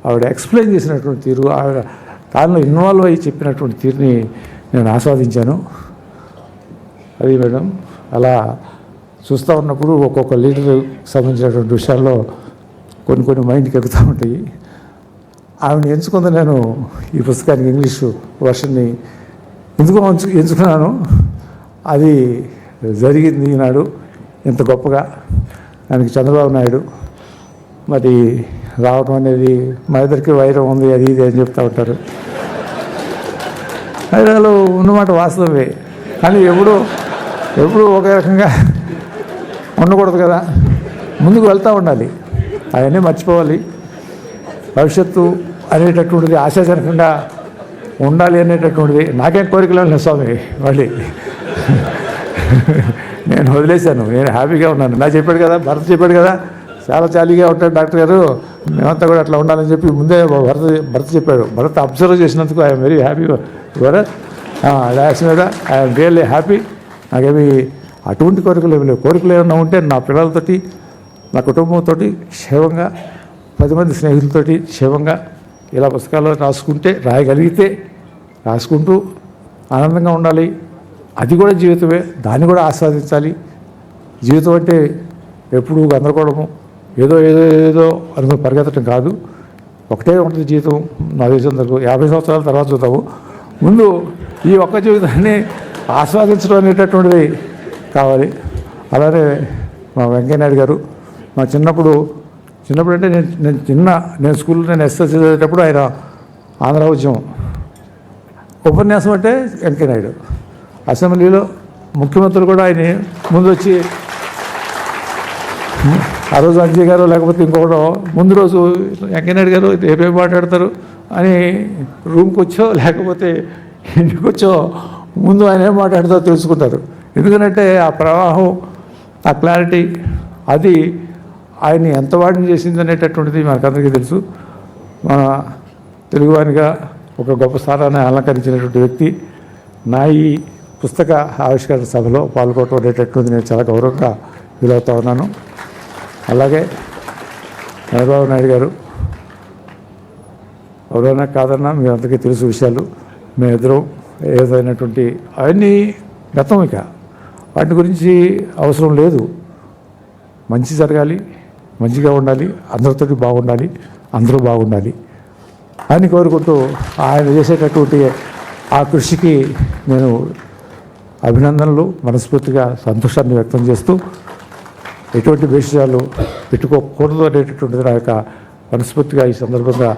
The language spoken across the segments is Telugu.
ఆవిడ ఎక్స్ప్లెయిన్ చేసినటువంటి తీరు, ఆవిడ దానిలో ఇన్వాల్వ్ అయ్యి చెప్పినటువంటి తీరుని నేను ఆస్వాదించాను. అది మేడం, అలా చూస్తూ ఉన్నప్పుడు ఒక్కొక్క లీడర్ సంబంధించినటువంటి విషయాల్లో కొన్ని మైండ్కి ఎక్కుతూ ఉంటాయి. ఆవిడని ఎంచుకుంది నేను ఈ పుస్తకానికి ఇంగ్లీషు వర్షన్ని ఎందుకు ఎంచుకున్నాను, అది జరిగింది ఈనాడు ఇంత గొప్పగా. దానికి చంద్రబాబు నాయుడు మరి రావడం అనేది, మా ఇద్దరికి వైరం ఉంది అది ఇది అని చెప్తూ ఉంటారు. వైరాలు ఉన్నమాట వాస్తవమే, కానీ ఎప్పుడు ఒకే రకంగా ఉండకూడదు కదా, ముందుకు వెళ్తూ ఉండాలి, అవన్నీ మర్చిపోవాలి. భవిష్యత్తు అనేటటువంటిది ఆశాజనకంగా ఉండాలి అనేటటువంటిది నాకేం కోరికలు లేదు స్వామి. మళ్ళీ నేను వదిలేశాను, నేను హ్యాపీగా ఉన్నాను. నా చెప్పాడు కదా, భరత్ చెప్పాడు కదా, చాలా చాలీగా ఉంటాడు డాక్టర్ గారు, మేమంతా కూడా అట్లా ఉండాలని చెప్పి ముందే భరత్ చెప్పాడు. భరత్ అబ్జర్వ్ చేసినందుకు ఐఎమ్ వెరీ హ్యాపీ భరత్. యాక్చువల్గా ఐఎమ్ రియల్లీ హ్యాపీ. నాకేమి అటువంటి కోరికలు ఏమి లేవు. కోరికలు ఏమన్నా ఉంటే నా పిల్లలతోటి, నా కుటుంబంతో క్షేమంగా, 10 మంది స్నేహితులతోటి క్షేమంగా ఇలా పుస్తకాలు రాయగలిగితే రాసుకుంటూ ఆనందంగా ఉండాలి. అది కూడా జీవితమే, దాన్ని కూడా ఆస్వాదించాలి. జీవితం అంటే ఎప్పుడూ గందరగోళము, ఏదో అనుకుని పరిగెత్తడం కాదు. ఒకటే ఉంటుంది జీవితం. నా దేశంతో 50 సంవత్సరాల తర్వాత చూద్దాము. ముందు ఈ ఒక్క జీవితాన్ని ఆస్వాదించడం అనేటటువంటిది కావాలి. అలానే మా వెంకయ్యనాయుడు గారు, మా చిన్నప్పుడు అంటే నేను స్కూల్లో ఎస్ఎస్సీ చదివేటప్పుడు ఆయన ఆంధ్ర ఉద్యమం ఉపన్యాసం అంటే వెంకయ్యనాయుడు. అసెంబ్లీలో ముఖ్యమంత్రులు కూడా ఆయన ముందు వచ్చి, ఆ రోజు అంజయ్ గారు లేకపోతే ఇంకొకటో ముందు రోజు వెంకయ్యనాయుడు గారు ఏమేమి మాట్లాడతారు అని రూమ్కి వచ్చో లేకపోతే ఇంటికి వచ్చో ముందు ఆయన ఏం మాట్లాడతారో తెలుసుకుంటారు. ఎందుకంటే ఆ ప్రవాహం, ఆ క్లారిటీ, అది ఆయన్ని ఎంత వాడిని చేసింది అనేటటువంటిది మనకందరికీ తెలుసు. మన తెలుగువానిగా ఒక గొప్ప స్థానాన్ని అలంకరించినటువంటి వ్యక్తి. నా ఈ పుస్తక ఆవిష్కరణ సభలో పాల్గొనడం అనేటటువంటిది నేను చాలా గౌరవంగా ఫీల్ అవుతా ఉన్నాను. అలాగే చంద్రబాబు నాయుడు గారు, ఎవరైనా కాదన్నా మీ అందరికీ తెలుసు విషయాలు. మేమిద్దరం ఏదైనటువంటి అవన్నీ గతం, ఇక వాటి గురించి అవసరం లేదు. మంచి జరగాలి, మంచిగా ఉండాలి, అందరితోటి బాగుండాలి, అందరూ బాగుండాలి అని కోరుకుంటూ ఆయన చేసేటటువంటి ఆ కృషికి నేను అభినందనలు, మనస్ఫూర్తిగా సంతోషాన్ని వ్యక్తం చేస్తూ, ఎటువంటి విషయాలు పెట్టుకోకూడదు అనేటటువంటిది నా యొక్క మనస్ఫూర్తిగా ఈ సందర్భంగా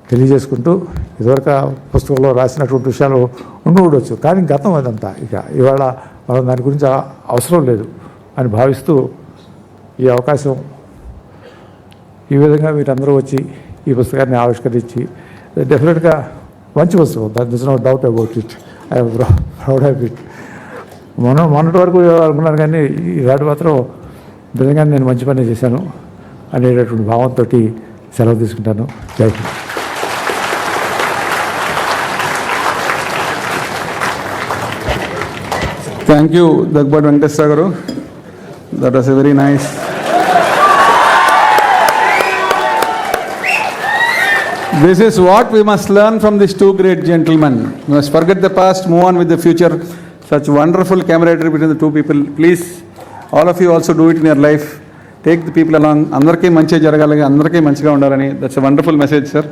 తెలియజేసుకుంటూ, ఇదివరకు పుస్తకంలో రాసినటువంటి విషయాలు ఉండవచ్చు, కానీ గతం అదంతా. ఇక ఇవాళ మనం దాని గురించి అవసరం లేదు అని భావిస్తూ, ఈ అవకాశం ఈ విధంగా మీరందరూ వచ్చి ఈ పుస్తకాన్ని ఆవిష్కరించి, డెఫినెట్గా మంచి పుస్తకం, that this no doubt about it. I'm proud of it. మొన్నటి వరకు అనుకున్నాను, కానీ ఈనాడు మాత్రం నిజంగా నేను మంచి పని చేశాను అనేటటువంటి భావంతో సెలవు తీసుకుంటాను. జై Hind. Thank you, Dagbad Venkateswara garu. That was a very nice. This is what we must learn from these two great gentlemen. We must forget the past, move on with the future. Such wonderful camaraderie between the two people. Please, all of you also do it in your life. Take the people along. Andarki manchi jaragalani, andarki manchiga undalani. That's a wonderful message, sir.